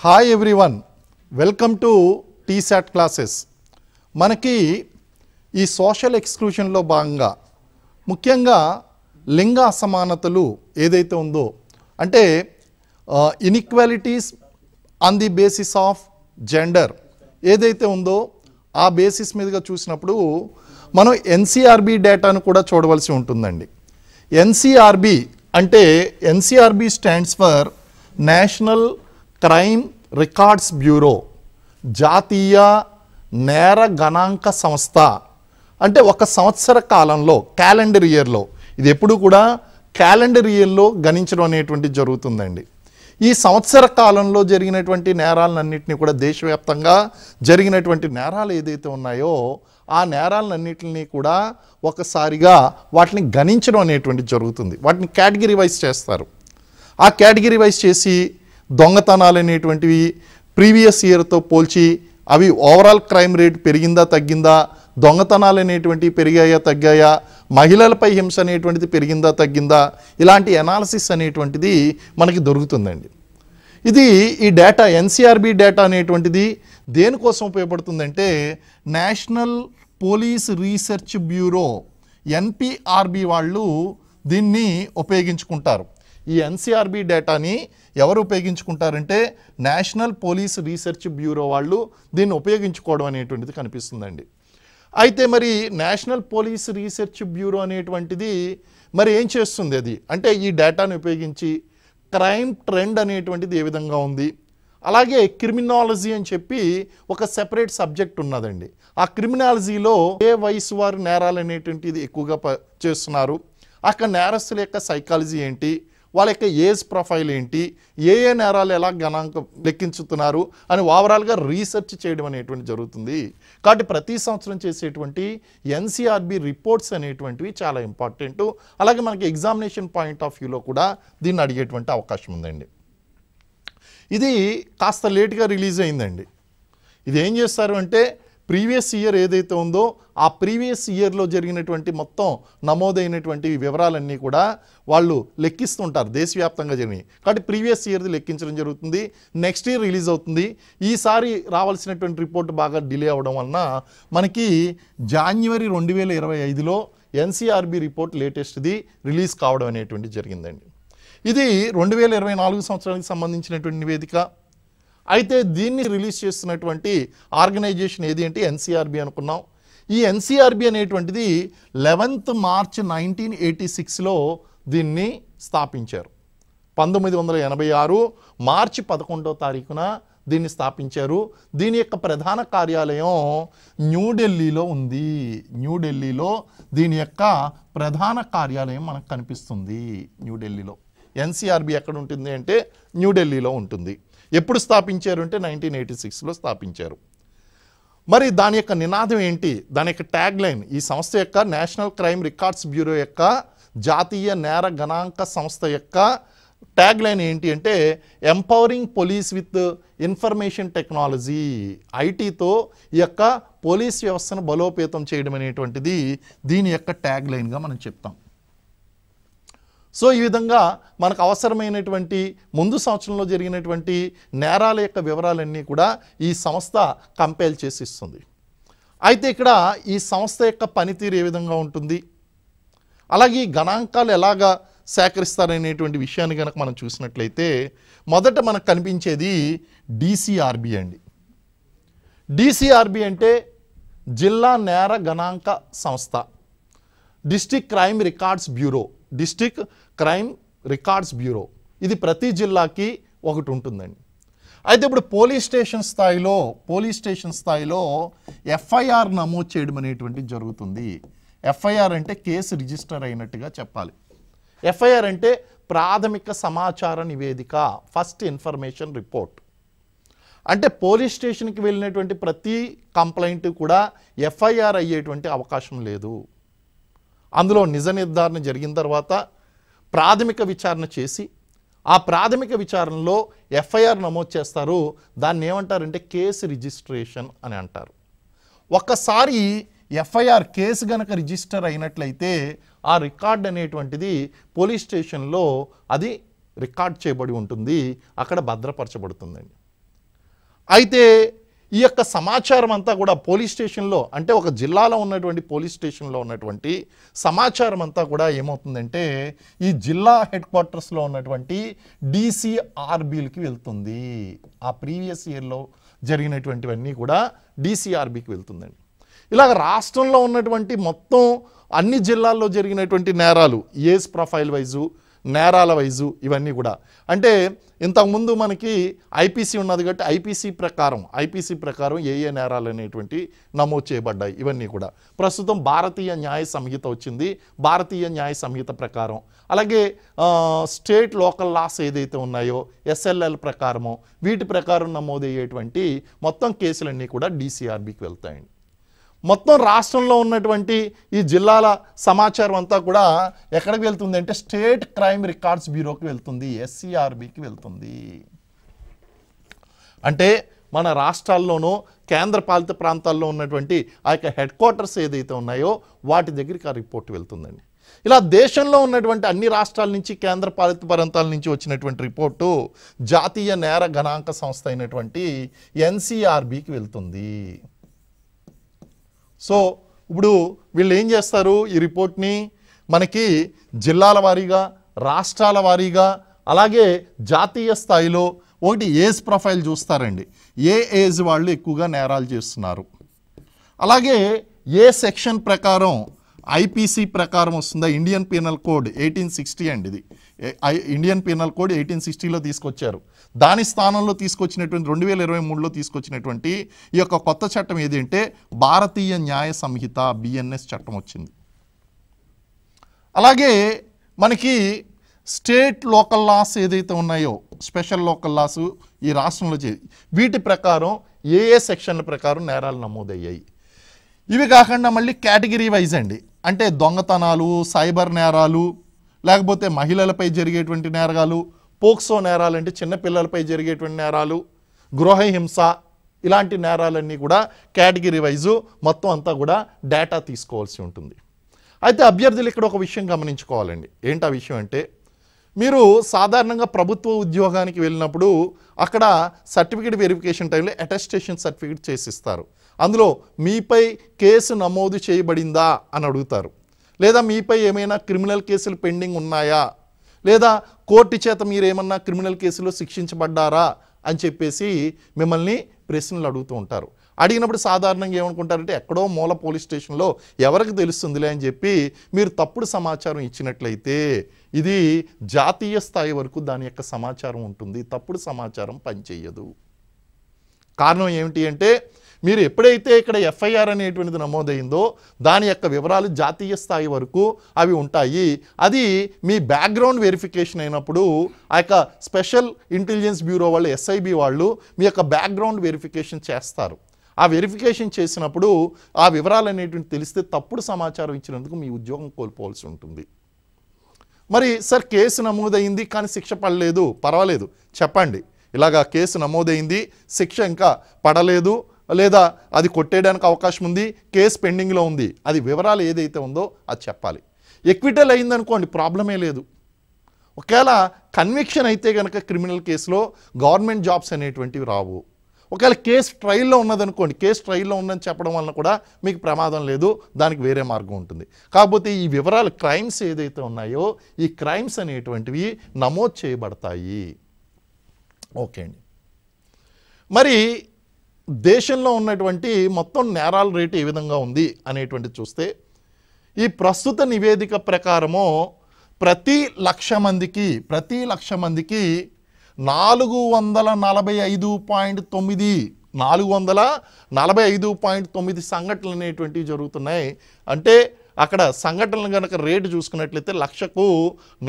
Hi everyone, welcome to T-SAT classes. మనకి ఈ social ఎక్స్క్లూషన్లో భాగంగా ముఖ్యంగా లింగ అసమానతలు ఏదైతే ఉందో అంటే inequalities on the basis of gender ఏదైతే ఉందో ఆ బేసిస్ మీదుగా చూసినప్పుడు మనం ఎన్సీఆర్బీ డేటాను కూడా చూడవలసి ఉంటుందండి. ఎన్సీఆర్బీ అంటే NCRB stands for national crime records bureau, జాతీయ నేర గణాంక సంస్థ. అంటే ఒక సంవత్సర కాలంలో క్యాలెండర్ ఇయర్లో, ఇది ఎప్పుడు కూడా క్యాలెండర్ ఇయర్లో గణించడం అనేటువంటి జరుగుతుందండి. ఈ సంవత్సర కాలంలో జరిగినటువంటి నేరాలన్నింటినీ కూడా దేశవ్యాప్తంగా జరిగినటువంటి నేరాలు ఏదైతే ఉన్నాయో ఆ నేరాలన్నింటినీ కూడా ఒకసారిగా వాటిని గణించడం అనేటువంటి జరుగుతుంది. వాటిని కేటగిరీ వైజ్ చేస్తారు. ఆ కేటగిరీ వైజ్ చేసి దొంగతనాలు అనేటువంటివి ప్రీవియస్ ఇయర్తో పోల్చి అవి ఓవరాల్ క్రైమ్ రేట్ పెరిగిందా తగ్గిందా, దొంగతనాలు అనేటువంటివి పెరిగాయా తగ్గాయా, మహిళలపై హింస అనేటువంటిది పెరిగిందా తగ్గిందా, ఇలాంటి అనాలిసిస్ అనేటువంటిది మనకి దొరుకుతుందండి. ఈ డేటా ఎన్సీఆర్బీ డేటా అనేటువంటిది దేనికోసం ఉపయోగపడుతుందంటే నేషనల్ పోలీస్ రీసెర్చ్ బ్యూరో ఎన్పిఆర్బి వాళ్ళు దీన్ని ఉపయోగించుకుంటారు. ఈ ఎన్సీఆర్బీ డేటాని ఎవరు ఉపయోగించుకుంటారంటే నేషనల్ పోలీస్ రీసెర్చ్ బ్యూరో వాళ్ళు దీన్ని ఉపయోగించుకోవడం అనేటువంటిది కనిపిస్తుందండి. అయితే మరి నేషనల్ పోలీస్ రీసెర్చ్ బ్యూరో అనేటువంటిది మరి ఏం చేస్తుంది? అది అంటే ఈ డేటాను ఉపయోగించి క్రైమ్ ట్రెండ్ అనేటువంటిది ఏ విధంగా ఉంది, అలాగే క్రిమినాలజీ అని చెప్పి ఒక సెపరేట్ సబ్జెక్ట్ ఉన్నదండి. ఆ క్రిమినాలజీలో ఏ వయసు వారు నేరాలు అనేటువంటిది ఎక్కువగా చేస్తున్నారు, అక్కడ నేరస్తుల యొక్క సైకాలజీ ఏంటి, వాళ్ళ యొక్క ఏజ్ ప్రొఫైల్ ఏంటి, ఏ నేరాలు ఎలా గణాంకం లెక్కించుతున్నారు అని ఓవరాల్గా రీసెర్చ్ చేయడం అనేటువంటి జరుగుతుంది. కాబట్టి ప్రతి సంవత్సరం చేసేటువంటి ఎన్సీఆర్బీ రిపోర్ట్స్ అనేటువంటివి చాలా ఇంపార్టెంట్. అలాగే మనకి ఎగ్జామినేషన్ పాయింట్ ఆఫ్ వ్యూలో కూడా దీన్ని అడిగేటువంటి అవకాశం ఉందండి. ఇది కాస్త లేట్గా రిలీజ్ అయిందండి. ఇది ఏం చేస్తారు అంటే ప్రీవియస్ ఇయర్ ఏదైతే ఉందో ఆ ప్రీవియస్ ఇయర్లో జరిగినటువంటి మొత్తం నమోదైనటువంటి వివరాలన్నీ కూడా వాళ్ళు లెక్కిస్తుంటారు దేశవ్యాప్తంగా జరిగినాయి. కాబట్టి ప్రీవియస్ ఇయర్ది లెక్కించడం జరుగుతుంది. నెక్స్ట్ ఇయర్ రిలీజ్ అవుతుంది. ఈసారి రావాల్సినటువంటి రిపోర్ట్ బాగా డిలే అవ్వడం వలన మనకి జనవరి 2025లో ఎన్సీఆర్బీ రిపోర్ట్ లేటెస్ట్ది రిలీజ్ కావడం అనేటువంటి జరిగిందండి. ఇది 2024 సంవత్సరానికి సంబంధించినటువంటి నివేదిక. అయితే దీన్ని రిలీజ్ చేస్తున్నటువంటి ఆర్గనైజేషన్ ఏది అంటే ఎన్సీఆర్బీ అనుకున్నాం. ఈ ఎన్సీఆర్బీ అనేటువంటిది 11 మార్చ్ 1986లో దీన్ని స్థాపించారు. 1986 మార్చి 11వ తారీఖున దీన్ని స్థాపించారు. దీని యొక్క ప్రధాన కార్యాలయం న్యూఢిల్లీలో ఉంది. న్యూఢిల్లీలో దీని యొక్క ప్రధాన కార్యాలయం మనకు కనిపిస్తుంది. న్యూఢిల్లీలో ఎన్సీఆర్బీ ఎక్కడ ఉంటుంది అంటే న్యూఢిల్లీలో ఉంటుంది. ఎప్పుడు స్థాపించారు అంటే 1986లో స్థాపించారు. మరి దాని యొక్క నినాదం ఏంటి, దాని యొక్క ట్యాగ్ లైన్, ఈ సంస్థ యొక్క నేషనల్ క్రైమ్ రికార్డ్స్ బ్యూరో యొక్క జాతీయ నేర గణాంక సంస్థ యొక్క ట్యాగ్ లైన్ ఏంటి అంటే empowering police with information technology. ఐటీతో ఈ యొక్క పోలీస్ వ్యవస్థను బలోపేతం చేయడం అనేటువంటిది దీని యొక్క ట్యాగ్ లైన్గా మనం చెప్తాం. సో ఈ విధంగా మనకు అవసరమైనటువంటి ముందు సంవత్సరంలో జరిగినటువంటి నేరాల యొక్క వివరాలన్నీ కూడా ఈ సంస్థ కంపైల్ చేసి ఇస్తుంది. అయితే ఇక్కడ ఈ సంస్థ యొక్క పనితీరు ఏ విధంగా ఉంటుంది, అలాగే ఈ గణాంకాలు ఎలాగా సేకరిస్తారనేటువంటి విషయాన్ని కనుక మనం చూసినట్లయితే మొదట మనకు కనిపించేది డీసీఆర్బీ అండి. డీసీఆర్బీ అంటే జిల్లా నేర గణాంక సంస్థ, district crime records bureau. District crime records bureau ఇది ప్రతి జిల్లాకి ఒకటి ఉంటుందండి. అయితే ఇప్పుడు పోలీస్ స్టేషన్ స్థాయిలో ఎఫ్ఐఆర్ నమోదు చేయడం అనేటువంటిది జరుగుతుంది. ఎఫ్ఐఆర్ అంటే కేసు రిజిస్టర్ అయినట్టుగా చెప్పాలి. ఎఫ్ఐఆర్ అంటే ప్రాథమిక సమాచార నివేదిక, ఫస్ట్ ఇన్ఫర్మేషన్ రిపోర్ట్. అంటే పోలీస్ స్టేషన్కి వెళ్ళినటువంటి ప్రతి కంప్లైంట్ కూడా ఎఫ్ఐఆర్ అయ్యేటువంటి అవకాశం లేదు. అందులో నిజ నిర్ధారణ జరిగిన తర్వాత ప్రాథమిక విచారణ చేసి ఆ ప్రాథమిక విచారణలో ఎఫ్ఐఆర్ నమోదు చేస్తారు. దాన్ని ఏమంటారంటే కేసు రిజిస్ట్రేషన్ అని అంటారు. ఒక్కసారి ఎఫ్ఐఆర్ కేసు గనక రిజిస్టర్ అయినట్లయితే ఆ రికార్డ్ అనేటువంటిది పోలీస్ స్టేషన్లో అది రికార్డ్ చేయబడి ఉంటుంది, అక్కడ భద్రపరచబడుతుందండి. అయితే ఈ యొక్క సమాచారం అంతా కూడా పోలీస్ స్టేషన్లో, అంటే ఒక జిల్లాలో ఉన్నటువంటి పోలీస్ స్టేషన్లో ఉన్నటువంటి సమాచారం అంతా కూడా ఏమవుతుందంటే ఈ జిల్లా హెడ్ క్వార్టర్స్లో ఉన్నటువంటి DCRBలకి వెళ్తుంది. ఆ ప్రీవియస్ ఇయర్లో జరిగినటువంటివన్నీ కూడా DCRBకి వెళ్తుందండి. ఇలాగ రాష్ట్రంలో ఉన్నటువంటి మొత్తం అన్ని జిల్లాల్లో జరిగినటువంటి నేరాలు ఏజ్ ప్రొఫైల్ వైజు, నేరాల వైజు, ఇవన్నీ కూడా అంటే ఇంతకుముందు మనకి ఐపీసీ ఉన్నది కాబట్టి ఐపీసీ ప్రకారం ఏ నేరాలు అనేటువంటి నమోదు చేయబడ్డాయి. ఇవన్నీ కూడా ప్రస్తుతం భారతీయ న్యాయ సంహిత వచ్చింది. భారతీయ న్యాయ సంహిత ప్రకారం అలాగే స్టేట్ లోకల్ లాస్ ఏదైతే ఉన్నాయో SLL ప్రకారమో వీటి ప్రకారం నమోదయ్యేటువంటి మొత్తం కేసులన్నీ కూడా DCRBకి వెళ్తాయండి. మొత్తం రాష్ట్రంలో ఉన్నటువంటి ఈ జిల్లాల సమాచారం అంతా కూడా ఎక్కడికి వెళ్తుంది అంటే స్టేట్ క్రైమ్ రికార్డ్స్ బ్యూరోకి వెళ్తుంది, SCRBకి వెళ్తుంది. అంటే మన రాష్ట్రాల్లోనూ కేంద్రపాలిత ప్రాంతాల్లో ఉన్నటువంటి ఆ యొక్క హెడ్ క్వార్టర్స్ ఏదైతే ఉన్నాయో వాటి దగ్గరికి ఆ రిపోర్ట్ వెళ్తుందండి. ఇలా దేశంలో ఉన్నటువంటి అన్ని రాష్ట్రాల నుంచి కేంద్రపాలిత ప్రాంతాల నుంచి వచ్చినటువంటి రిపోర్టు జాతీయ నేర గణాంక సంస్థ అయినటువంటి NCRBకి వెళ్తుంది. సో ఇప్పుడు వీళ్ళు ఏం చేస్తారు, ఈ రిపోర్ట్ని మనకి జిల్లాల వారీగా, రాష్ట్రాల వారీగా, అలాగే జాతీయ స్థాయిలో ఒకటి ఏజ్ ప్రొఫైల్ చూస్తారండి. ఏ ఏజ్ వాళ్ళు ఎక్కువగా నేరాలు చేస్తున్నారు, అలాగే ఏ సెక్షన్ ప్రకారం ఐపీసీ ప్రకారం వస్తుందా. ఇండియన్ పీనల్ కోడ్ 1860 అండి, ఇది ఇండియన్ పీనల్ కోడ్ 1860లో తీసుకొచ్చారు. దాని స్థానంలో తీసుకొచ్చినటువంటి 2023లో తీసుకొచ్చినటువంటి ఈ యొక్క కొత్త చట్టం ఏది అంటే భారతీయ న్యాయ సంహిత BNS చట్టం వచ్చింది. అలాగే మనకి స్టేట్ లోకల్ లాస్ ఏదైతే ఉన్నాయో స్పెషల్ లోకల్ లాస్ ఈ రాష్ట్రంలో వీటి ప్రకారం ఏ సెక్షన్ల ప్రకారం నేరాలు నమోదయ్యాయి. ఇవి కాకుండా మళ్ళీ కేటగిరీ వైజ్ అండి, అంటే దొంగతనాలు, సైబర్ నేరాలు, లేకపోతే మహిళలపై జరిగేటువంటి నేరాలు, పోక్సో నేరాలు అంటే చిన్నపిల్లలపై జరిగేటువంటి నేరాలు, గృహహింస, ఇలాంటి నేరాలన్నీ కూడా కేటగిరీ వైజు మొత్తం అంతా కూడా డేటా తీసుకోవాల్సి ఉంటుంది. అయితే అభ్యర్థులు ఇక్కడ ఒక విషయం గమనించుకోవాలండి. ఏంటి ఆ విషయం అంటే మీరు సాధారణంగా ప్రభుత్వ ఉద్యోగానికి వెళ్ళినప్పుడు అక్కడ సర్టిఫికేట్ వెరిఫికేషన్ టైంలో అటెస్టేషన్ సర్టిఫికేట్ చేసిస్తారు. అందులో మీపై కేసు నమోదు చేయబడిందా అని అడుగుతారు, లేదా మీపై ఏమైనా క్రిమినల్ కేసులు పెండింగ్ ఉన్నాయా, లేదా కోర్టు చేత మీరు ఏమన్నా క్రిమినల్ కేసులో శిక్షించబడ్డారా అని చెప్పేసి మిమ్మల్ని ప్రశ్నలు అడుగుతూ ఉంటారు. అడిగినప్పుడు సాధారణంగా ఏమనుకుంటారంటే ఎక్కడో మూల పోలీస్ స్టేషన్లో ఎవరికి తెలుస్తుందిలే అని చెప్పి మీరు తప్పుడు సమాచారం ఇచ్చినట్లయితే ఇది జాతీయ స్థాయి వరకు దాని యొక్క సమాచారం ఉంటుంది. తప్పుడు సమాచారం పనిచేయదు. కారణం ఏమిటి అంటే మీరు ఎప్పుడైతే ఇక్కడ FIR అనేటువంటిది నమోదైందో దాని యొక్క వివరాలు జాతీయ స్థాయి వరకు అవి ఉంటాయి. అది మీ బ్యాక్గ్రౌండ్ వెరిఫికేషన్ అయినప్పుడు ఆ యొక్క స్పెషల్ ఇంటెలిజెన్స్ బ్యూరో వాళ్ళు SIB వాళ్ళు మీ యొక్క బ్యాక్గ్రౌండ్ వెరిఫికేషన్ చేస్తారు. ఆ వెరిఫికేషన్ చేసినప్పుడు ఆ వివరాలు అనేటువంటి తెలిస్తే తప్పుడు సమాచారం ఇచ్చినందుకు మీ ఉద్యోగం కోల్పోవాల్సి ఉంటుంది. మరి సార్ కేసు నమోదైంది కానీ శిక్ష పడలేదు, పర్వాలేదు చెప్పండి, ఇలాగా కేసు నమోదైంది శిక్ష ఇంకా పడలేదు, లేదా అది కొట్టేయడానికి అవకాశం ఉంది, కేసు పెండింగ్లో ఉంది, అది వివరాలు ఏదైతే ఉందో అది చెప్పాలి. ఎక్విటల్ అయిందనుకోండి ప్రాబ్లమే లేదు. ఒకవేళ కన్విక్షన్ అయితే కనుక క్రిమినల్ కేసులో గవర్నమెంట్ జాబ్స్ అనేటువంటివి రావు. ఒకవేళ కేసు ట్రయల్లో ఉన్నదనుకోండి, కేసు ట్రయల్లో ఉందని చెప్పడం వలన కూడా మీకు ప్రమాదం లేదు, దానికి వేరే మార్గం ఉంటుంది. కాకపోతే ఈ వివరాలు క్రైమ్స్ ఏదైతే ఉన్నాయో ఈ క్రైమ్స్ అనేటువంటివి నమోదు చేయబడతాయి. ఓకే అండి. మరి దేశంలో ఉన్నటువంటి మొత్తం నేరాల రేటు ఏ విధంగా ఉంది అనేటువంటి చూస్తే ఈ ప్రస్తుత నివేదిక ప్రకారము ప్రతి లక్ష మందికి 445.9 సంఘటనలు అనేటువంటివి జరుగుతున్నాయి. అంటే అక్కడ సంఘటనలు కనుక రేటు చూసుకున్నట్లయితే లక్షకు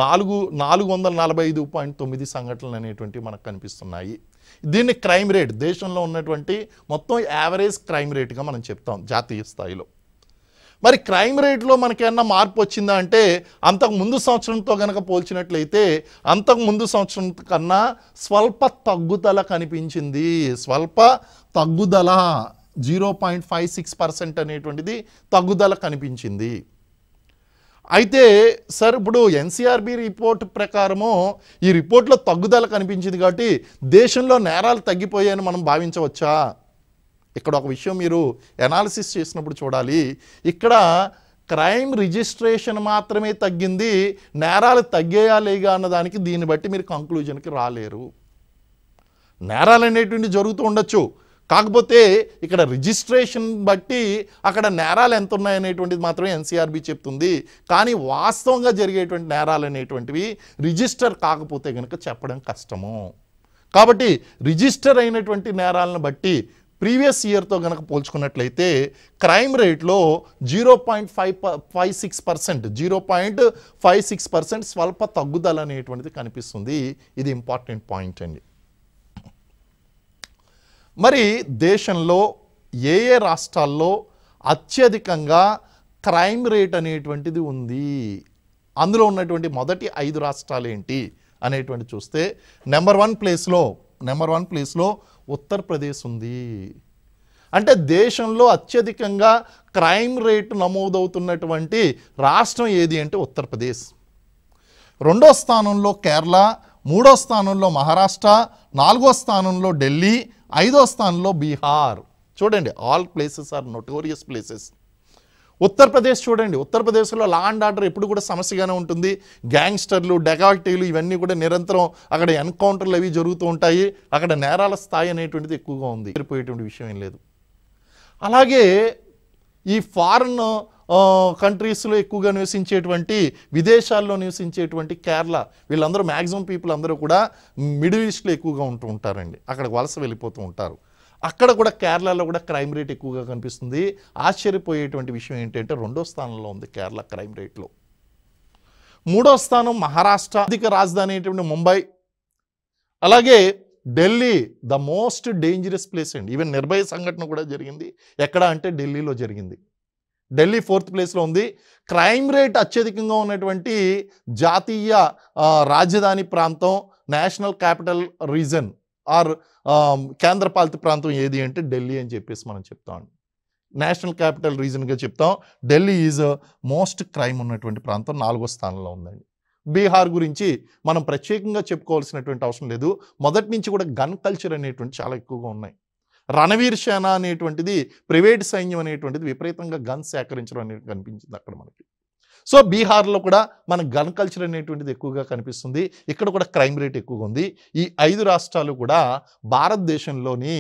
445.9 సంఘటనలు అనేటువంటివి మనకు కనిపిస్తున్నాయి. దీన్ని క్రైమ్ రేట్, దేశంలో ఉన్నటువంటి మొత్తం యావరేజ్ క్రైమ్ రేట్గా మనం చెప్తాం జాతీయ స్థాయిలో. మరి క్రైమ్ రేట్లో మనకేమన్నా మార్పు వచ్చిందా అంటే అంతకు ముందు సంవత్సరంతో కనుక పోల్చినట్లయితే అంతకు ముందు సంవత్సరం కన్నా స్వల్ప తగ్గుదల కనిపించింది. స్వల్ప తగ్గుదల 0.56% అనేటువంటిది తగ్గుదల కనిపించింది. అయితే సార్ ఇప్పుడు ఎన్సీఆర్బి రిపోర్ట్ ప్రకారము ఈ రిపోర్ట్లో తగ్గుదల కనిపించింది కాబట్టి దేశంలో నేరాలు తగ్గిపోయాయని మనం భావించవచ్చా? ఇక్కడ ఒక విషయం మీరు ఎనాలిసిస్ చేసినప్పుడు చూడాలి. ఇక్కడ క్రైమ్ రిజిస్ట్రేషన్ మాత్రమే తగ్గింది, నేరాలు తగ్గేయా లేగా అన్నదానికి దీన్ని బట్టి మీరు కంక్లూజన్కి రాలేరు. నేరాలు అనేటువంటి జరుగుతూ ఉండొచ్చు, కాకపోతే ఇక్కడ రిజిస్ట్రేషన్ బట్టి అక్కడ నేరాలు ఎంత ఉన్నాయనేటువంటిది మాత్రమే ఎన్సీఆర్బి చెప్తుంది. కానీ వాస్తవంగా జరిగేటువంటి నేరాలు అనేటువంటివి రిజిస్టర్ కాకపోతే కనుక చెప్పడం కష్టము. కాబట్టి రిజిస్టర్ అయినటువంటి నేరాలను బట్టి ప్రీవియస్ ఇయర్తో కనుక పోల్చుకున్నట్లయితే క్రైమ్ రేట్లో 0.56% స్వల్ప తగ్గుదల అనేటువంటిది కనిపిస్తుంది. ఇది ఇంపార్టెంట్ పాయింట్ అండి. మరి దేశంలో ఏ రాష్ట్రాల్లో అత్యధికంగా క్రైమ్ రేట్ అనేటువంటిది ఉంది, అందులో ఉన్నటువంటి మొదటి 5 రాష్ట్రాలు ఏంటి అనేటువంటి చూస్తే నెంబర్ వన్ ప్లేస్లో ఉత్తరప్రదేశ్ ఉంది. అంటే దేశంలో అత్యధికంగా క్రైమ్ రేటు నమోదవుతున్నటువంటి రాష్ట్రం ఏది అంటే ఉత్తరప్రదేశ్. 2వ స్థానంలో కేరళ, 3వ స్థానంలో మహారాష్ట్ర, 4వ స్థానంలో ఢిల్లీ, 5వ స్థానంలో బీహార్. చూడండి, all places are notorious places. Uttar Pradesh చూడండి, ఉత్తరప్రదేశ్లో లా అండ్ ఆర్డర్ ఎప్పుడు కూడా సమస్యగానే ఉంటుంది. గ్యాంగ్స్టర్లు, డెకాక్టీలు ఇవన్నీ కూడా నిరంతరం అక్కడ ఎన్కౌంటర్లు అవి జరుగుతూ ఉంటాయి. అక్కడ నేరాల స్థాయి అనేటువంటిది ఎక్కువగా ఉంది, సరిపోయేటువంటి విషయం ఏం లేదు. అలాగే ఈ ఫారెన్ కంట్రీస్లో ఎక్కువగా నివసించేటువంటి, విదేశాల్లో నివసించేటువంటి కేరళ, వీళ్ళందరూ మ్యాక్సిమం పీపుల్ అందరూ కూడా మిడిల్ ఈస్ట్లో ఎక్కువగా ఉంటూ ఉంటారండి, అక్కడికి వలస వెళ్ళిపోతూ ఉంటారు. అక్కడ కూడా కేరళలో కూడా క్రైమ్ రేట్ ఎక్కువగా కనిపిస్తుంది. ఆశ్చర్యపోయేటువంటి విషయం ఏంటంటే 2వ స్థానంలో ఉంది కేరళ క్రైమ్ రేట్లో. 3వ స్థానం మహారాష్ట్ర, అధిక రాజధాని అయినటువంటి ముంబై. అలాగే Delhi the most dangerous place అండి. ఈవెన్ నిర్భయ సంఘటన కూడా జరిగింది ఎక్కడ అంటే ఢిల్లీలో జరిగింది. ఢిల్లీ 4th ప్లేస్లో ఉంది. క్రైమ్ రేట్ అత్యధికంగా ఉన్నటువంటి జాతీయ రాజధాని ప్రాంతం, నేషనల్ క్యాపిటల్ రీజన్ ఆర్ కేంద్రపాలిత ప్రాంతం ఏది అంటే ఢిల్లీ అని చెప్పేసి మనం చెప్తాం. నేషనల్ క్యాపిటల్ రీజన్గా చెప్తాం. ఢిల్లీ ఈజ్ మోస్ట్ క్రైమ్ ఉన్నటువంటి ప్రాంతం, 4వ స్థానంలో ఉందండి. బీహార్ గురించి మనం ప్రత్యేకంగా చెప్పుకోవాల్సినటువంటి అవసరం లేదు. మొదటి నుంచి కూడా గన్ కల్చర్ అనేటువంటి చాలా ఎక్కువగా ఉన్నాయి. రణవీర్ సేన అనేటువంటిది, ప్రైవేట్ సైన్యం అనేటువంటిది విపరీతంగా గన్ సేకరించడం అనేది కనిపించింది అక్కడ మనకి. సో బీహార్లో కూడా మన గన్ కల్చర్ అనేటువంటిది ఎక్కువగా కనిపిస్తుంది. ఇక్కడ కూడా క్రైమ్ రేట్ ఎక్కువగా ఉంది. ఈ 5 రాష్ట్రాలు కూడా భారతదేశంలోని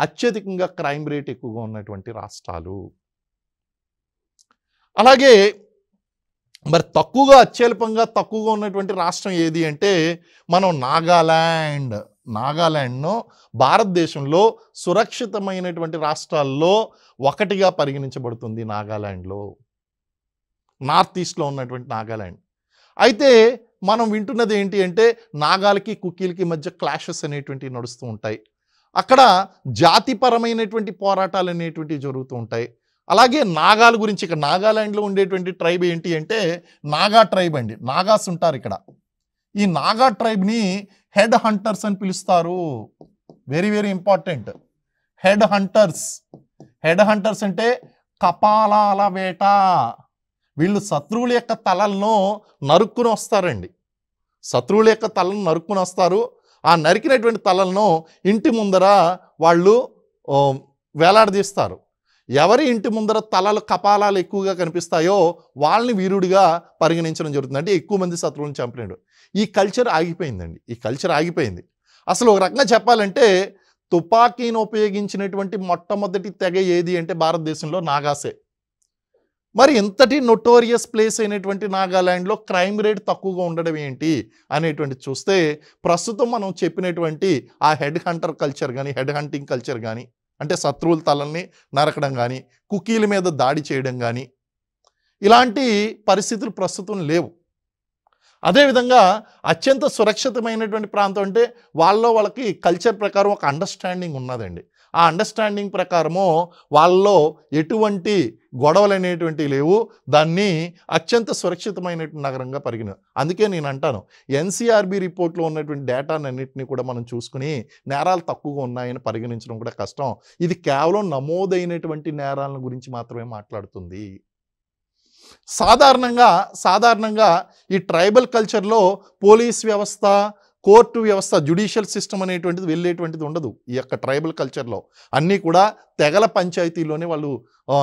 అత్యధికంగా క్రైమ్ రేట్ ఎక్కువగా ఉన్నటువంటి రాష్ట్రాలు. అలాగే మరి అత్యల్పంగా ఉన్నటువంటి రాష్ట్రం ఏది అంటే మనం నాగాలాండ్ను భారతదేశంలో సురక్షితమైనటువంటి రాష్ట్రాల్లో ఒకటిగా పరిగణించబడుతుంది. నాగాలాండ్లో, నార్త్ ఈస్ట్లో ఉన్నటువంటి నాగాలాండ్. అయితే మనం వింటున్నది ఏంటి అంటే నాగాలకి కుకీలకి మధ్య క్లాషెస్ అనేటువంటివి నడుస్తూ ఉంటాయి. అక్కడ జాతిపరమైనటువంటి పోరాటాలు అనేటువంటివి జరుగుతూ ఉంటాయి. అలాగే నాగాల గురించి, ఇక్కడ నాగాలాండ్లో ఉండేటువంటి ట్రైబ్ ఏంటి అంటే నాగా ట్రైబ్ అండి. నాగాస్ ఉంటారు ఇక్కడ. ఈ నాగా ట్రైబ్ని హెడ్ హంటర్స్ అని పిలుస్తారు. Very very important. Head hunters అంటే కపాలాల వేట. వీళ్ళు శత్రువుల యొక్క తలలను నరుక్కుని వస్తారండి. ఆ నరికినటువంటి తలలను ఇంటి ముందర వాళ్ళు వేలాడదీస్తారు. ఎవరి ఇంటి ముందర కపాలాలు ఎక్కువగా కనిపిస్తాయో వాళ్ళని వీరుడిగా పరిగణించడం జరుగుతుంది. అంటే ఎక్కువ మంది శత్రువులను చంపినాడు. ఈ కల్చర్ ఆగిపోయింది. అసలు ఒక రకంగా చెప్పాలంటే తుపాకీని ఉపయోగించినటువంటి మొట్టమొదటి తెగ ఏది అంటే భారతదేశంలో నాగాసే. మరి ఇంతటి నొటోరియస్ ప్లేస్ అయినటువంటి నాగాలాండ్లో క్రైమ్ రేట్ తక్కువగా ఉండడం ఏంటి అనేటువంటి చూస్తే ప్రస్తుతం మనం చెప్పినటువంటి ఆ హెడ్ హంటింగ్ కల్చర్ కానీ, అంటే శత్రువుల తలల్ని నరకడం కానీ, కుకీల మీద దాడి చేయడం కానీ, ఇలాంటి పరిస్థితులు ప్రస్తుతం లేవు. అదేవిధంగా అత్యంత సురక్షితమైనటువంటి ప్రాంతం అంటే వాళ్ళకి కల్చర్ ప్రకారం ఒక అండర్స్టాండింగ్ ఉన్నదండి. ఆ అండర్స్టాండింగ్ ప్రకారము వాళ్ళలో ఎటువంటి గొడవలు అనేటువంటివి లేవు. దాన్ని అత్యంత సురక్షితమైనటువంటి నగరంగా అందుకే నేను అంటాను, ఎన్సీఆర్బి రిపోర్ట్లో ఉన్నటువంటి డేటానన్నింటినీ కూడా మనం చూసుకుని నేరాలు తక్కువగా ఉన్నాయని పరిగణించడం కూడా కష్టం. ఇది కేవలం నమోదైనటువంటి నేరాల గురించి మాత్రమే మాట్లాడుతుంది. సాధారణంగా ఈ ట్రైబల్ కల్చర్లో పోలీస్ వ్యవస్థ, కోర్టు వ్యవస్థ, జ్యుడిషియల్ సిస్టమ్ అనేటువంటిది వెళ్ళేటువంటిది ఉండదు. ఈ యొక్క ట్రైబల్ కల్చర్లో అన్నీ కూడా తెగల పంచాయతీలోనే వాళ్ళు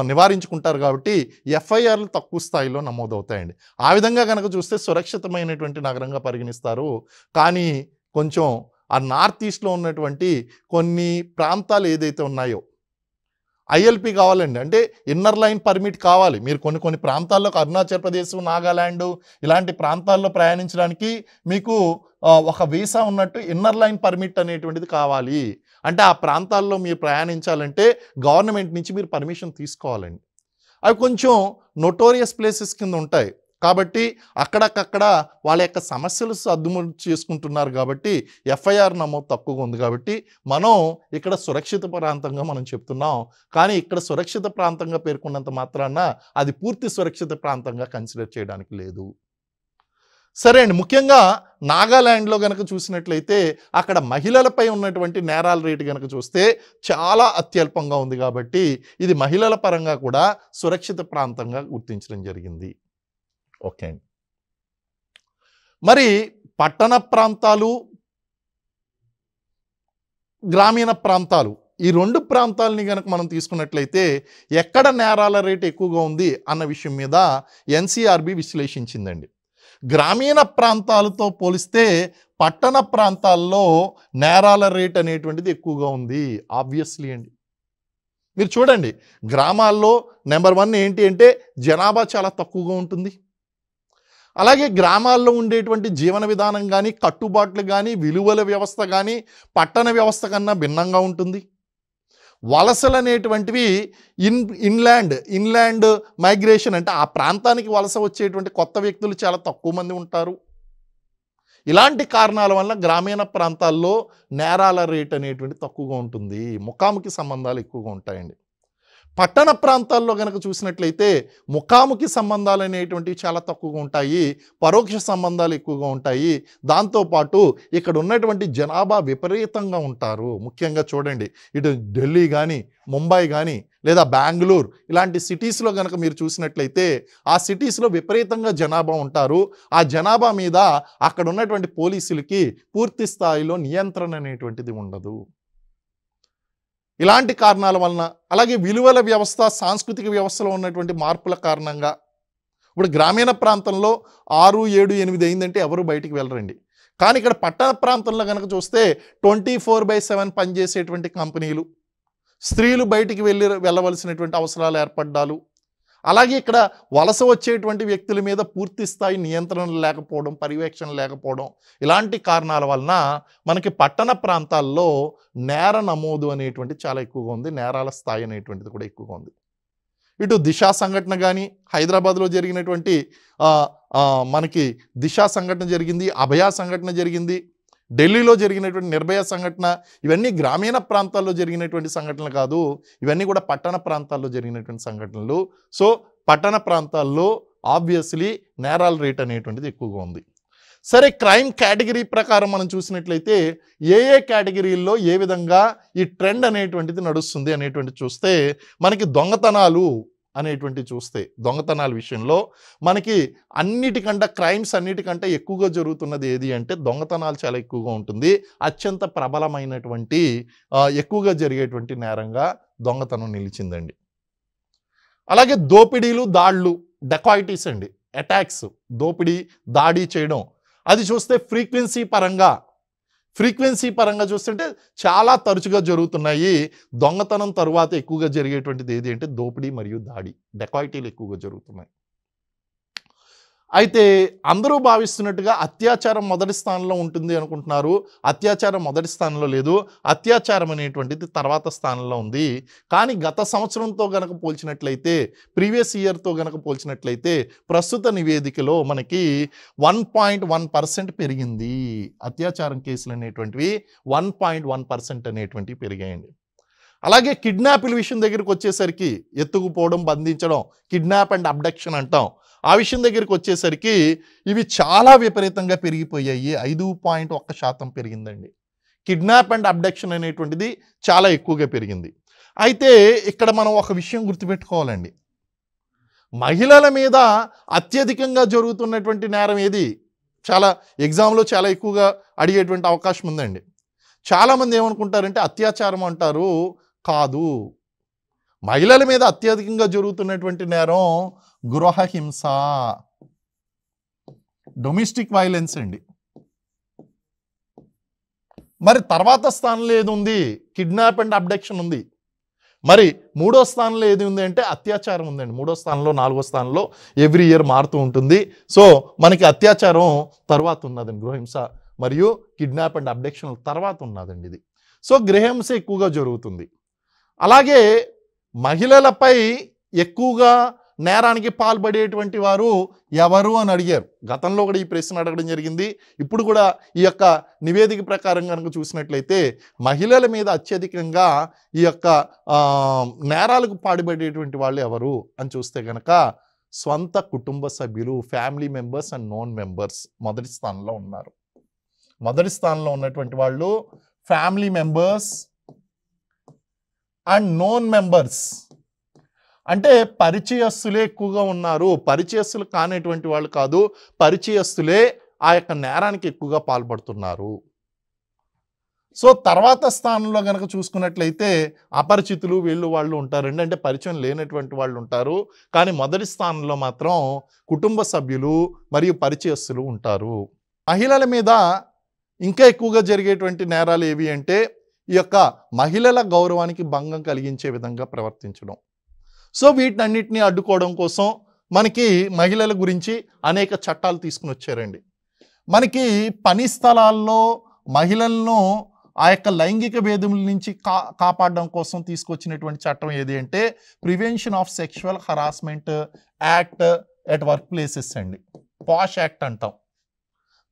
నివారించుకుంటారు కాబట్టి ఎఫ్ఐఆర్లు తక్కువ స్థాయిలో నమోదవుతాయండి. ఆ విధంగా కనుక చూస్తే సురక్షితమైనటువంటి నగరంగా పరిగణిస్తారు. కానీ కొంచెం ఆ నార్త్ ఈస్ట్లో ఉన్నటువంటి కొన్ని ప్రాంతాలు ఏదైతే ఉన్నాయో ఐఎల్పి కావాలండి, అంటే ఇన్నర్ లైన్ పర్మిట్ కావాలి. మీరు కొన్ని ప్రాంతాల్లో అరుణాచల్ ప్రదేశ్, నాగాల్యాండ్ ఇలాంటి ప్రాంతాల్లో ప్రయాణించడానికి మీకు ఒక వీసా ఉన్నట్టు ఇన్నర్ లైన్ పర్మిట్ అనేటువంటిది కావాలి. అంటే ఆ ప్రాంతాల్లో మీరు ప్రయాణించాలంటే గవర్నమెంట్ నుంచి మీరు పర్మిషన్ తీసుకోవాలండి. అవి కొంచెం నోటోరియస్ ప్లేసెస్ కింద ఉంటాయి కాబట్టి అక్కడక్కడ వాళ్ళ యొక్క సమస్యలు సర్దుమూలు చేసుకుంటున్నారు కాబట్టి ఎఫ్ఐఆర్ నమోదు తక్కువగా ఉంది కాబట్టి మనం ఇక్కడ సురక్షిత ప్రాంతంగా మనం చెప్తున్నాం. కానీ ఇక్కడ సురక్షిత ప్రాంతంగా పేర్కొన్నంత మాత్రాన అది పూర్తి సురక్షిత ప్రాంతంగా కన్సిడర్ చేయడానికి లేదు. సరే అండి, ముఖ్యంగా నాగాల్యాండ్లో కనుక చూసినట్లయితే అక్కడ మహిళలపై ఉన్నటువంటి నేరాల రేటు కనుక చూస్తే చాలా అత్యల్పంగా ఉంది కాబట్టి ఇది మహిళల పరంగా కూడా సురక్షిత ప్రాంతంగా గుర్తించడం జరిగింది. ఓకే అండి. మరి పట్టణ ప్రాంతాలు, గ్రామీణ ప్రాంతాలు ఈ రెండు ప్రాంతాలని కనుక మనం తీసుకున్నట్లయితే ఎక్కడ నేరాల రేటు ఎక్కువగా ఉంది అన్న విషయం మీద ఎన్సీఆర్బీ విశ్లేషించిందండి. గ్రామీణ ప్రాంతాలతో పోలిస్తే పట్టణ ప్రాంతాల్లో నేరాల రేట్ అనేటువంటిది ఎక్కువగా ఉంది. ఆబ్వియస్లీ అండి, మీరు చూడండి గ్రామాల్లో నెంబర్ 1 ఏంటి అంటే జనాభా చాలా తక్కువగా ఉంటుంది. అలాగే గ్రామాల్లో ఉండేటువంటి జీవన విధానం కానీ, కట్టుబాట్లు కానీ, విలువల వ్యవస్థ కానీ పట్టణ వ్యవస్థ కన్నా భిన్నంగా ఉంటుంది. వలసలు అనేటువంటివి ఇన్లాండ్ మైగ్రేషన్, అంటే ఆ ప్రాంతానికి వలస వచ్చేటువంటి కొత్త వ్యక్తులు చాలా తక్కువ మంది ఉంటారు. ఇలాంటి కారణాల వల్ల గ్రామీణ ప్రాంతాల్లో నేరాల రేట్ అనేటువంటి తక్కువగా ఉంటుంది. ముఖాముఖి సంబంధాలు ఎక్కువగా ఉంటాయండి. పట్టణ ప్రాంతాల్లో కనుక చూసినట్లయితే ముఖాముఖి సంబంధాలు అనేటువంటివి చాలా తక్కువగా ఉంటాయి, పరోక్ష సంబంధాలు ఎక్కువగా ఉంటాయి. దాంతోపాటు ఇక్కడ ఉన్నటువంటి జనాభా విపరీతంగా ఉంటారు. ముఖ్యంగా చూడండి, ఇటు ఢిల్లీ కానీ, ముంబై కానీ, లేదా బెంగళూరు ఇలాంటి సిటీస్లో కనుక మీరు చూసినట్లయితే ఆ సిటీస్లో విపరీతంగా జనాభా ఉంటారు. ఆ జనాభా మీద అక్కడ ఉన్నటువంటి పోలీసులకి పూర్తి స్థాయిలో నియంత్రణ అనేటువంటిది ఉండదు. ఇలాంటి కారణాల వలన, అలాగే విలువల వ్యవస్థ, సాంస్కృతిక వ్యవస్థలో ఉన్నటువంటి మార్పుల కారణంగా ఇప్పుడు గ్రామీణ ప్రాంతంలో 6, 7, 8 అయిందంటే ఎవరు బయటికి వెళ్ళరండి. కానీ ఇక్కడ పట్టణ ప్రాంతంలో కనుక చూస్తే 24/7 పనిచేసేటువంటి కంపెనీలు, స్త్రీలు బయటికి వెళ్ళవలసినటువంటి అవసరాలు ఏర్పడ్డాలు, అలాగే ఇక్కడ వలస వచ్చేటువంటి వ్యక్తుల మీద పూర్తి స్థాయి నియంత్రణ లేకపోవడం, పర్యవేక్షణ లేకపోవడం, ఇలాంటి కారణాల వలన మనకి పట్టణ ప్రాంతాల్లో నేర నమోదు అనేటువంటి చాలా ఎక్కువగా ఉంది. నేరాల స్థాయి అనేటువంటిది కూడా ఎక్కువగా ఉంది. ఇటు దిశా సంఘటన కానీ, హైదరాబాద్లో జరిగినటువంటి మనకి దిశా సంఘటన జరిగింది, అభయ సంఘటన జరిగింది, ఢిల్లీలో జరిగినటువంటి నిర్భయ సంఘటన, ఇవన్నీ గ్రామీణ ప్రాంతాల్లో జరిగినటువంటి సంఘటనలు కాదు, ఇవన్నీ కూడా పట్టణ ప్రాంతాల్లో జరిగినటువంటి సంఘటనలు. సో పట్టణ ప్రాంతాల్లో ఆబ్వియస్లీ నేరాల రేట్ అనేటువంటిది ఎక్కువగా ఉంది. సరే, క్రైమ్ కేటగిరీ ప్రకారం మనం చూసినట్లయితే ఏ కేటగిరీల్లో ఏ విధంగా ఈ ట్రెండ్ అనేటువంటిది నడుస్తుంది అనేటువంటి చూస్తే మనకి దొంగతనాలు అనేటువంటి చూస్తే దొంగతనాల విషయంలో మనకి క్రైమ్స్ అన్నిటికంటే ఎక్కువగా జరుగుతున్నది ఏది అంటే దొంగతనాలు చాలా ఎక్కువగా ఉంటుంది. అత్యంత ప్రబలమైనటువంటి ఎక్కువగా జరిగేటువంటి నేరంగా దొంగతనం నిలిచిందండి. అలాగే దోపిడీలు, దాడులు, డెకాయిటీస్ అండి, అటాక్స్, దోపిడీ, దాడి చేయడం, అది చూస్తే ఫ్రీక్వెన్సీ పరంగా చూస్తుంటే చాలా తరచుగా జరుగుతున్నాయి. దొంగతనం తరువాత ఎక్కువగా జరిగేటువంటిది ఏది అంటే దోపిడీ మరియు దాడి, డెకాయిటీలు ఎక్కువగా జరుగుతున్నాయి. అయితే అందరూ భావిస్తున్నట్టుగా అత్యాచారం మొదటి స్థానంలో ఉంటుంది అనుకుంటున్నారు. అత్యాచారం మొదటి స్థానంలో లేదు, అత్యాచారం అనేటువంటిది తర్వాత స్థానంలో ఉంది. కానీ గత సంవత్సరంతో గనక పోల్చినట్లయితే, ప్రీవియస్ ఇయర్తో గనక పోల్చినట్లయితే ప్రస్తుత నివేదికలో మనకి 1.1% పెరిగింది. అత్యాచారం కేసులు అనేటువంటివి 1.1% అనేటువంటివి పెరిగాయండి. అలాగే కిడ్నాపుల విషయం దగ్గరికి వచ్చేసరికి, ఎత్తుకుపోవడం, బంధించడం, కిడ్నాప్ అండ్ అబ్డక్షన్ అంటాం, ఆ విషయం దగ్గరికి వచ్చేసరికి ఇవి చాలా విపరీతంగా పెరిగిపోయాయి. 5.1% పెరిగిందండి. కిడ్నాప్ అండ్ అబ్డక్షన్ అనేటువంటిది చాలా ఎక్కువగా పెరిగింది. అయితే ఇక్కడ మనం ఒక విషయం గుర్తుపెట్టుకోవాలండి. మహిళల మీద అత్యధికంగా జరుగుతున్నటువంటి నేరం ఏది? చాలా ఎగ్జామ్లో చాలా ఎక్కువగా అడిగేటువంటి అవకాశం ఉందండి. చాలామంది ఏమనుకుంటారంటే అత్యాచారం అంటారు. కాదు, మహిళల మీద అత్యధికంగా జరుగుతున్నటువంటి నేరం గృహహింస, డొమెస్టిక్ వైలెన్స్ అండి. మరి తర్వాత స్థానంలో ఏది ఉంది? కిడ్నాప్ అండ్ అబ్డక్షన్ ఉంది. మరి మూడో స్థానంలో ఏది ఉంది అంటే అత్యాచారం ఉందండి. మూడో స్థానంలో, నాలుగో స్థానంలో ఎవ్రీ ఇయర్ మారుతూ ఉంటుంది. సో మనకి అత్యాచారం తర్వాత ఉన్నదండి, గృహహింస మరియు కిడ్నాప్ అండ్ అబ్డక్షన్ తర్వాత ఉన్నదండి ఇది. సో గృహహింస ఎక్కువగా జరుగుతుంది. అలాగే మహిళలపై ఎక్కువగా నేరానికి పాల్పడేటువంటి వారు ఎవరు అని అడిగారు. గతంలో కూడా ఈ ప్రశ్న అడగడం జరిగింది. ఇప్పుడు కూడా ఈ యొక్క నివేదిక ప్రకారం కనుక చూసినట్లయితే మహిళల మీద అత్యధికంగా ఈ యొక్క నేరాలకు పాల్పడేటువంటి వాళ్ళు ఎవరు అని చూస్తే కనుక స్వంత కుటుంబ సభ్యులు, family members and known members మొదటి స్థానంలో ఉన్నారు. మొదటి స్థానంలో ఉన్నటువంటి వాళ్ళు family members and known members. అంటే పరిచయస్తులే ఎక్కువగా ఉన్నారు. పరిచయస్తులు కానిటువంటి వాళ్ళు కాదు, పరిచయస్తులే ఆ యొక్క నేరానికి ఎక్కువగా పాల్పడుతున్నారు. సో తర్వాత స్థానంలో కనుక చూసుకున్నట్లయితే అపరిచితులు వీళ్ళు వాళ్ళు ఉంటారండి. అంటే పరిచయం లేనటువంటి వాళ్ళు ఉంటారు. కానీ మొదటి స్థానంలో మాత్రం కుటుంబ సభ్యులు మరియు పరిచయస్తులు ఉంటారు. మహిళల మీద ఇంకా ఎక్కువగా జరిగేటువంటి నేరాలు ఏవి అంటే ఈ యొక్క మహిళల గౌరవానికి భంగం కలిగించే విధంగా ప్రవర్తించడం. సో వీటన్నిటిని అడ్డుకోవడం కోసం మనకి మహిళల గురించి అనేక చట్టాలు తీసుకుని వచ్చారండి. మనకి పని స్థలాల్లో మహిళలను ఆ యొక్క లైంగిక వేధింపుల నుంచి కాపాడడం కోసం తీసుకొచ్చినటువంటి చట్టం ఏది అంటే prevention of sexual harassment act at work places అండి, పాష్ యాక్ట్ అంటాం.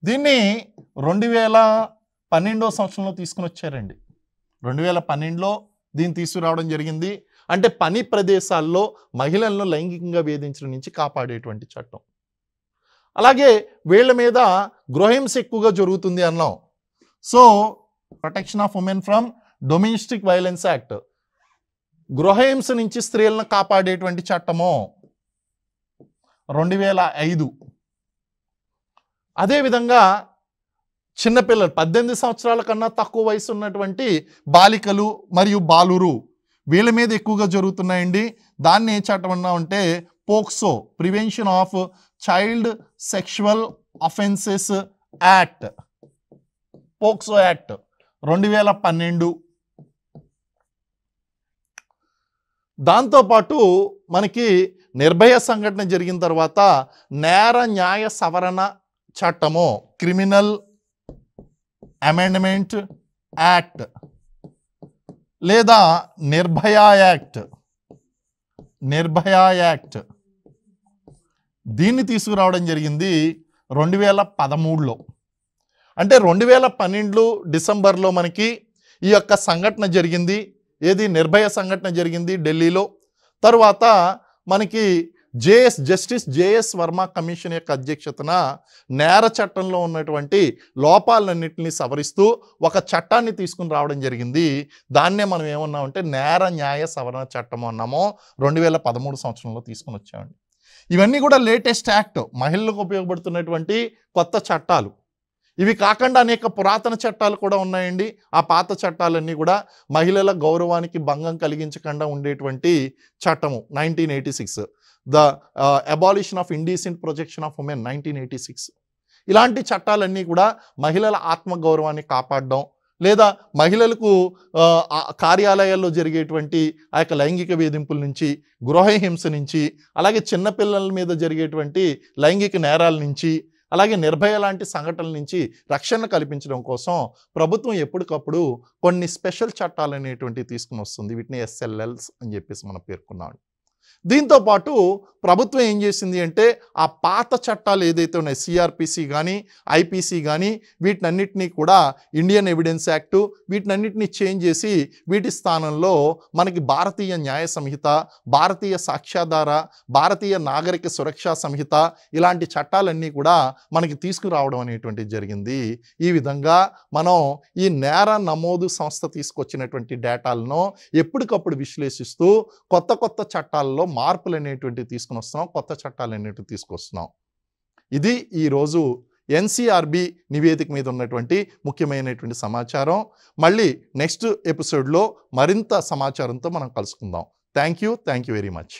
దీన్ని 2012 సంవత్సరంలో తీసుకుని వచ్చారండి. 2012లో దీన్ని తీసుకురావడం జరిగింది. అంటే పని ప్రదేశాల్లో మహిళలను లైంగికంగా వేధించడం నుంచి కాపాడేటువంటి చట్టం. అలాగే వీళ్ళ మీద గృహహింస ఎక్కువగా జరుగుతుంది అన్నాం. So protection of women from domestic violence act, గృహహింస నుంచి స్త్రీలను కాపాడేటువంటి చట్టము 2005. అదేవిధంగా చిన్నపిల్లలు 18 సంవత్సరాల కన్నా తక్కువ వయసు ఉన్నటువంటి బాలికలు మరియు బాలురు వీళ్ళ మీద ఎక్కువగా జరుగుతున్నాయండి. దాన్ని ఏ చట్టం అన్నా అంటే POCSO, prevention of child sexual offences act, POCSO act 2012. దాంతోపాటు మనకి నిర్భయ సంఘటన జరిగిన తర్వాత నేర న్యాయ సవరణ చట్టము, క్రిమినల్ అమెండ్మెంట్ యాక్ట్ లేదా నిర్భయ యాక్ట్ దీన్ని తీసుకురావడం జరిగింది 2013లో. అంటే 2012 డిసెంబర్లో మనకి ఈ యొక్క సంఘటన జరిగింది. ఏది? నిర్భయ సంఘటన జరిగింది ఢిల్లీలో. తర్వాత మనకి జస్టిస్ జేఎస్ వర్మ కమిషన్ యొక్క అధ్యక్షతన నేర చట్టంలో ఉన్నటువంటి లోపాలన్నింటినీ సవరిస్తూ ఒక చట్టాన్ని తీసుకుని రావడం జరిగింది. దాన్నే మనం ఏమన్నామంటే నేర న్యాయ సవరణ చట్టం అన్నామో 2013 సంవత్సరంలో తీసుకుని వచ్చామండి. ఇవన్నీ కూడా లేటెస్ట్ యాక్ట్, మహిళలకు ఉపయోగపడుతున్నటువంటి కొత్త చట్టాలు. ఇవి కాకుండా అనేక పురాతన చట్టాలు కూడా ఉన్నాయండి. ఆ పాత చట్టాలన్నీ కూడా మహిళల గౌరవానికి భంగం కలిగించకుండా ఉండేటువంటి చట్టము 1986, the abolition of indecent projection of women 1986. ఇలాంటి చట్టాలన్నీ కూడా మహిళల ఆత్మగౌరవాన్ని కాపాడడం లేదా మహిళలకు కార్యాలయాల్లో జరిగేటువంటి ఆ యొక్క లైంగిక వేధింపుల నుంచి, గృహహింస నుంచి, అలాగే చిన్నపిల్లల మీద జరిగేటువంటి లైంగిక నేరాల నుంచి, అలాగే నిర్భయ లాంటి సంఘటనల నుంచి రక్షణ కల్పించడం కోసం ప్రభుత్వం ఎప్పటికప్పుడు కొన్ని స్పెషల్ చట్టాలు అనేటువంటివి తీసుకుని వస్తుంది. వీటిని SLLs అని చెప్పేసి మనం పేర్కొన్నాం. దీంతో పాటు ప్రభుత్వం ఏం చేసింది అంటే ఆ పాత చట్టాలు ఏదైతే ఉన్నాయి CRPC కానీ IPC కానీ వీటినన్నిటినీ కూడా ఇండియన్ ఎవిడెన్స్ యాక్టు వీటినన్నిటినీ చేంజ్ చేసి వీటి స్థానంలో మనకి భారతీయ న్యాయ సంహిత, భారతీయ సాక్ష్యాధార, భారతీయ నాగరిక సురక్షా సంహిత ఇలాంటి చట్టాలన్నీ కూడా మనకి తీసుకురావడం అనేటువంటిది జరిగింది. ఈ విధంగా మనం ఈ నేర నమోదు సంస్థ తీసుకొచ్చినటువంటి డేటాలను ఎప్పటికప్పుడు విశ్లేషిస్తూ కొత్త కొత్త చట్టాలను చట్టాలలో మార్పులు అనేటువంటివి తీసుకుని వస్తున్నాం, కొత్త చట్టాలు అనేటివి తీసుకొస్తున్నాం. ఇది ఈరోజు ఎన్సీఆర్బి నివేదిక మీద ఉన్నటువంటి ముఖ్యమైనటువంటి సమాచారం. మళ్ళీ నెక్స్ట్ ఎపిసోడ్లో మరింత సమాచారంతో మనం కలుసుకుందాం. Thank you very much.